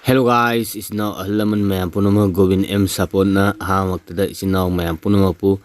Hello guys, it's now Alaman Mayam Punama Govin M Sapona Hamakta is now Mayam Punamapu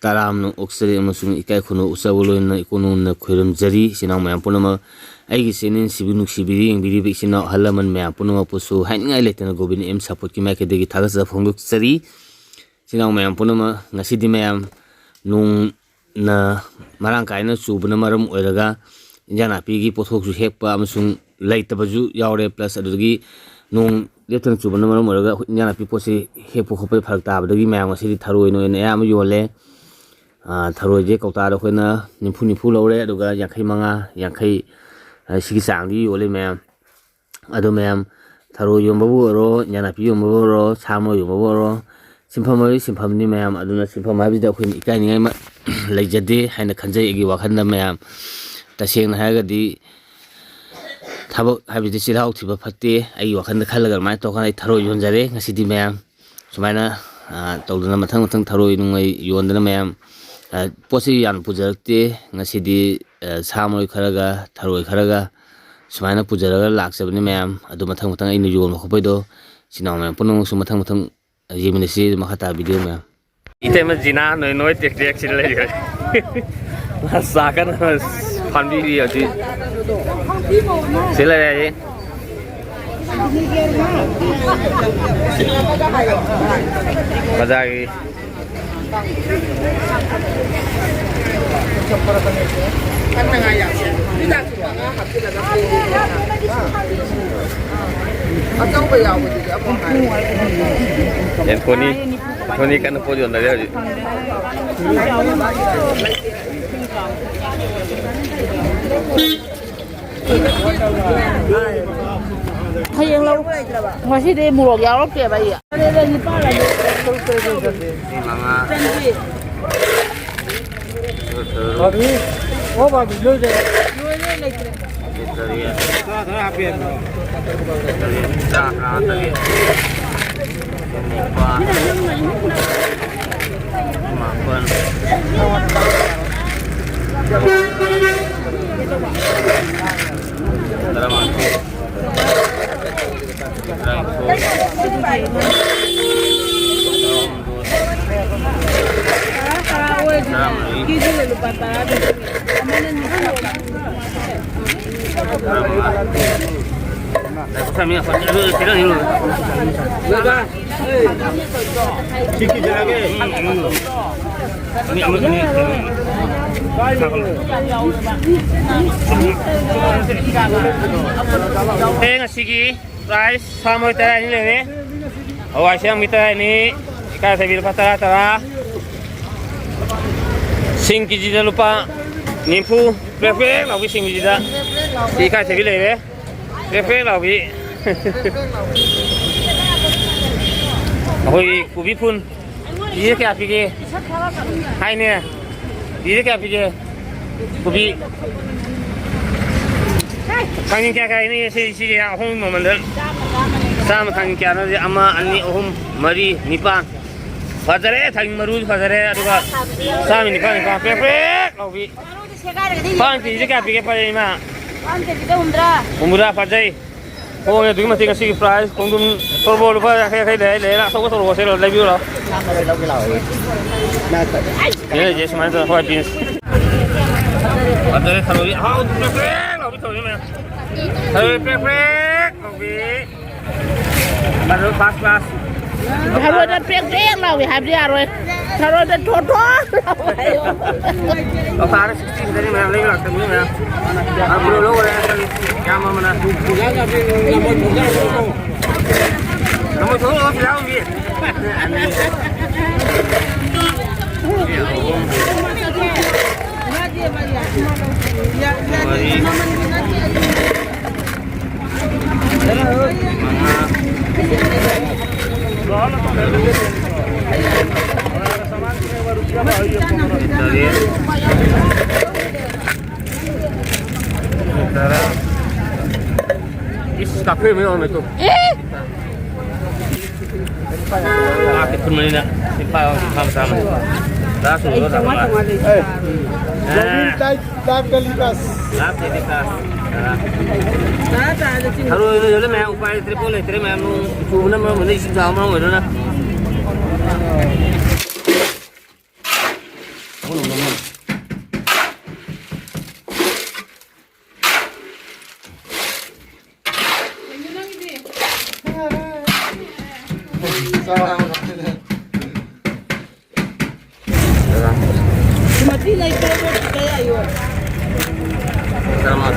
Taram no Oxley Amasum Ikakuno Usawolo in Ikono Kurum Zari, Sinam Mayam Punama, Agisinin Sibinu Sibiri, and believe it's now Halaman Mayam Punamapu, so hanging I let Govin M Sapot Kimaka de Tagas of Hongok Sari, Sinam Mayam Punama, Nasidi Mayam, Nung na Marankaina Subunamaram Oraga, Jana Pigi Potok Hepa Amasum later Bazu Yaure plus Adugi. Nung Lieutenant Subana Muraga, Yana people say Hepo Hope Parta, but the man was city Taro in Amayole, Taro Jacotado, Hena, Nimpuni Pulo, Duga, Yakimanga, Yakai, Shisangi, Ole Mam, Adomam, Taro Yumbo, Yanapi Yumbo, Samo Yumbo, Simpamari, Simpamni Mam, Aduna Simpamabi, the Queen Ikani, Lajade, and the Kanjay Wakanda Mam, Tashin Hagadi. Tabak habis silau tiba pati ayu akan dekal my tokan taro yon jare ngasih mayam sumana tau dana matang taro inungai yon dana mayam posi yan pujarti ngasih di samoi karaga taro karaga sumana pujaraga laksabni mayam adu matang ini yon makopai do sinau mayam punung sumatang jiminisi makata video mayam ite jina noi tek sila juga masakan fan video di sila ya Bazagi yang Tony kan podium dari Hayang lâu masih di mulok ya lo kayak bayi. Ada ni pa lah. Abi, oh babi lu deh. Kami apa? Sekarang ini. Sikit je lagi. Ini. Tengah sigi, price sama itu ini leh. Awak siang kita ini, kita sebil patah. Sing kiji dah lupa, nimpu, perfect, lagi sing kiji dah. Kita sebil leh, perfect lagi. Hoi, kubi pun, ini kaya pergi? Hai ni, ini kaya pergi? Kubi. Kangin kaya ini si yang hong memandang. Sama kangin kaya nanti ama ani hong mari nipan. Fazare, kangin marud fazare, aduga. Sama nipan, perfect lagi. Panti, ini kaya pergi pada lima. Panti kita umrah Fazai. Oh ya, tu masih kasih price. Kongtum turbo lupa kayak dah, lah. Semua turbo sel lebih lah. Ya, jadi mana tu hot pins. Ada kalau ni, perfect, lebih tahu ni mana. Perfect, lebih. Baru pas. Kalau ada pek lah, we have dia roy. Kalau ada total. Kalau tarik 60 dari mana lagi lah, temu mana. Aku dulu orang yang mana. Kamu tu orang siapa ni? Is kafe memang itu. Akit pun mana nak simpan sama. Dah suruh dah. Jadi live telecast. Live telecast. Tharo nó giờ mẹ quay triple này triple mẹ luôn chùm nó mà mình đi xin chào mà người đó nè Mati na ito kaya yun. Salamat.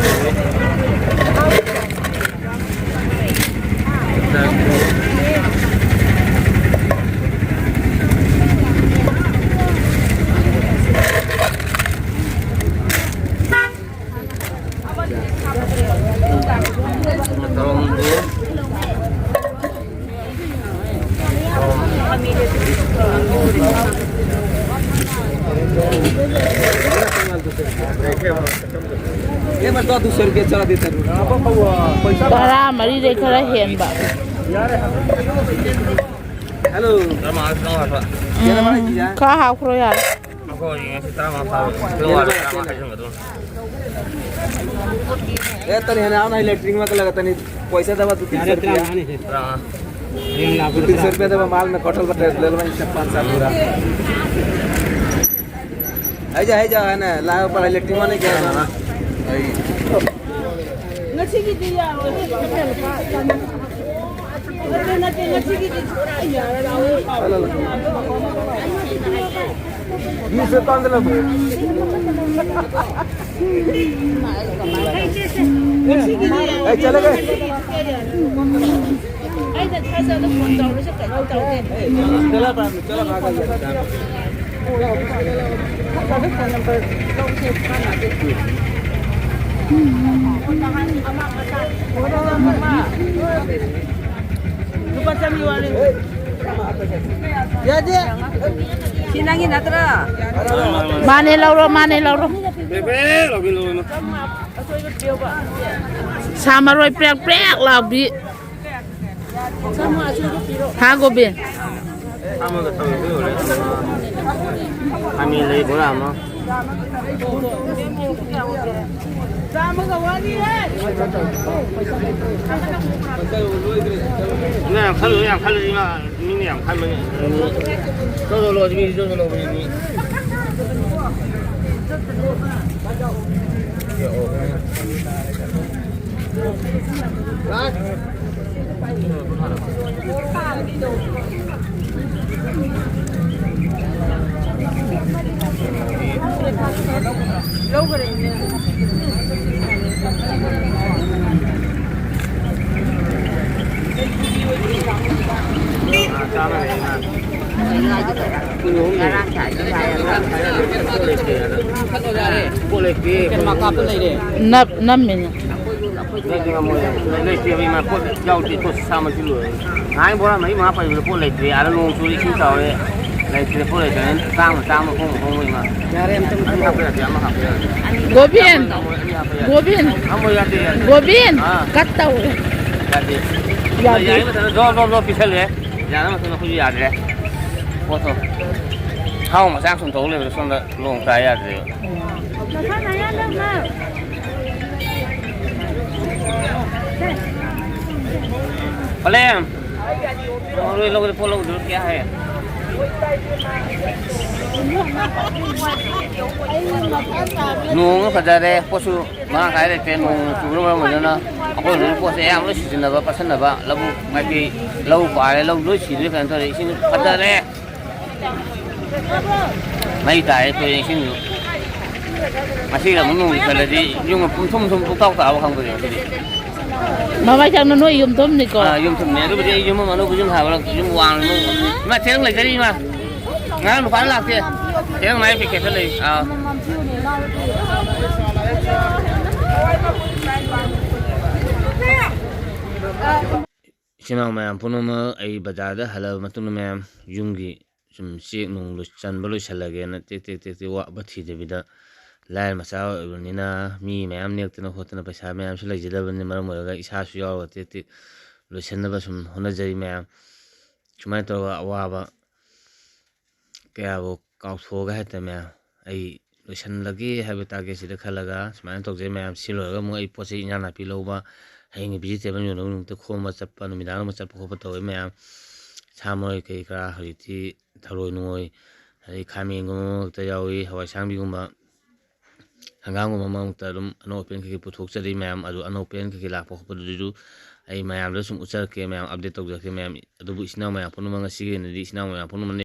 ये मैं 200 रुपया चला देता हूँ Tara, mari de kara hen ba. Hello Salamat. Salamat. क्या नाम है जी Ka ha kro ya. Ako yung si Tama sa lugar Tama kayo doon. ये तने है ना आना इलेक्ट्रिक में लगा तने पैसा दबा 200 रुपया Tama. 200 रुपया दबा माल में कटल बटे ले लो 5 साल पूरा है जा है ना ला पर इलेक्ट्रिक में नहीं गया ना Ngasi gidi ya. Ngasi gidi. Hello 20 से कौन दिला ए चले गए Ai da ta sa da phone daw sa kai daw din. चला भागा Lupa sa mi wali. Ya dia. Sinangin atra. Mane lauro. Bebe, lagi lu. Sama roi prek la bi. Ha go bin. Tama ka tayo dito. Kami lay bola mo. Sama ga wali hai. Nè, khăn lưỡi làm khăn lưỡi mà mình làm khăn mình rồi mình rồi mình Lâu rồi. Năm mình. lấy tiền mà có giao thì có sao mà chịu được hai bữa mấy mà phải được lấy tiền ăn luôn chú đi xin chào đấy lấy tiền có lấy tiền sang mà không mà anh học được mà học được Gobin. anh mới ra tiền Gobin. Cắt tàu. ra tiền giờ mà thằng do bị thế đấy giờ nó mà thằng nó không gì đấy có thôi không mà sang xuống tàu lên xong rồi luôn cái à rồi Palem. Rồi lâu thì lâu được kia hay. Nung phải ra đây, có số mà cái này cái nung chủ yếu là mình nó, có nung có sẽ em nó chỉ là bắt sân là bạn, lâu ngày thì lâu phải lâu lối chỉ được cái thôi xin phải ra đây. Mấy cái tôi xin được. Mà chỉ là muốn nung phải là gì, nhưng mà không tao tạo không được gì. Mà chẳng nó nuôi yum tôm này co. Yum tôm này, bây giờ yum mà nó yum hào là yum hoàng mà thế lại cái gì mà, ngã nó phán lạc kia, thế này phải kẹt cái này, Xin chào mẹ, hôm nay ai bazar đó, hello, mà tụi mẹ dùng cái some chiếc nung lúa chân bơ lúa xà lage na tê vạ bắt thì bây giờ lại mà sao rồi na mi mẹ em nêu tên nó hốt tên nó phải sao mẹ em sẽ lấy gì đó bên mà mới cái sao suy yếu tê lúa chân nó some hôm nay giờ mẹ chúng mày tôi vào cái abo cao số cái hết mẹ ai ꯂꯣꯏꯁꯤꯜꯂꯒꯦ ꯍꯥꯏꯕ ꯇꯥꯔꯒꯦꯠꯁꯤꯗ ꯈꯜꯂꯒ ꯁꯨꯃꯥꯏꯅ ꯇꯧꯖꯩ ꯃꯌꯥꯝ ꯁꯤ ꯂꯣꯏꯔꯒ ꯑꯃꯨꯛ ꯑꯩ ꯄꯣꯠ ꯆꯩ ꯏꯟꯖꯥꯡ ꯅꯥꯄꯤ ꯂꯧꯕ ꯍꯌꯦꯡ ꯚꯤꯖꯤꯇꯦꯕꯜ ꯌꯣꯟꯅꯕ ꯅꯨꯃꯤꯠꯇ ꯈꯣꯝꯕ ꯆꯠꯄ ꯅꯨꯃꯤꯗꯥꯡ ꯑꯃ ꯆꯠꯄ ꯈꯣꯠꯄ ꯇꯧꯋꯦ ꯃꯌꯥꯝ ꯁꯥ ꯃꯔꯣꯏ ꯀꯩ ꯀꯔꯥ ꯍꯧꯖꯤꯛꯇꯤ ꯊꯔꯣꯏ ꯅꯨꯡꯉꯣꯏ ꯑꯗꯩ ꯈꯥꯃꯦꯟꯒꯨꯝꯕ ꯃꯔꯛꯇ ꯌꯥꯎꯏ ꯍꯋꯥꯏꯁꯥꯡꯕꯤꯒꯨꯝꯕ ꯍꯪꯒꯥꯝꯒꯨꯝꯕ ꯃꯔꯛꯇ ꯑꯗꯨꯝ ꯑꯅꯧ ꯑꯄꯦꯟ ꯀꯩꯀꯩ ꯄꯨꯊꯣꯛꯆꯔꯤ ꯃꯌꯥꯝ ꯑꯗꯨ ꯑꯅꯧ ꯑꯄꯦꯟ ꯀꯩꯀꯩ ꯂꯥꯛꯄ ꯈꯣꯠꯄꯗꯨꯁꯨ ꯑꯩ ꯃꯌꯥꯝꯗ ꯁꯨꯝ ꯎꯠꯆꯔꯛꯀꯦ ꯃꯌꯥꯝ ꯑꯞꯗꯦꯠ ꯇꯧꯖꯔꯛꯀꯦ ꯃꯌꯥꯝ ꯑꯗꯨꯕꯨ ꯏꯆꯤꯟ ꯏꯅꯥꯎ ꯃꯌꯥꯝ ꯄꯨꯝꯅꯃꯛ ꯉꯁꯤꯒꯤ ꯑꯣꯏꯅꯗꯤ ꯏꯆꯤꯟ ꯏꯅꯥꯎ ꯃꯌꯥꯝ ꯄꯨꯝꯅꯃꯛ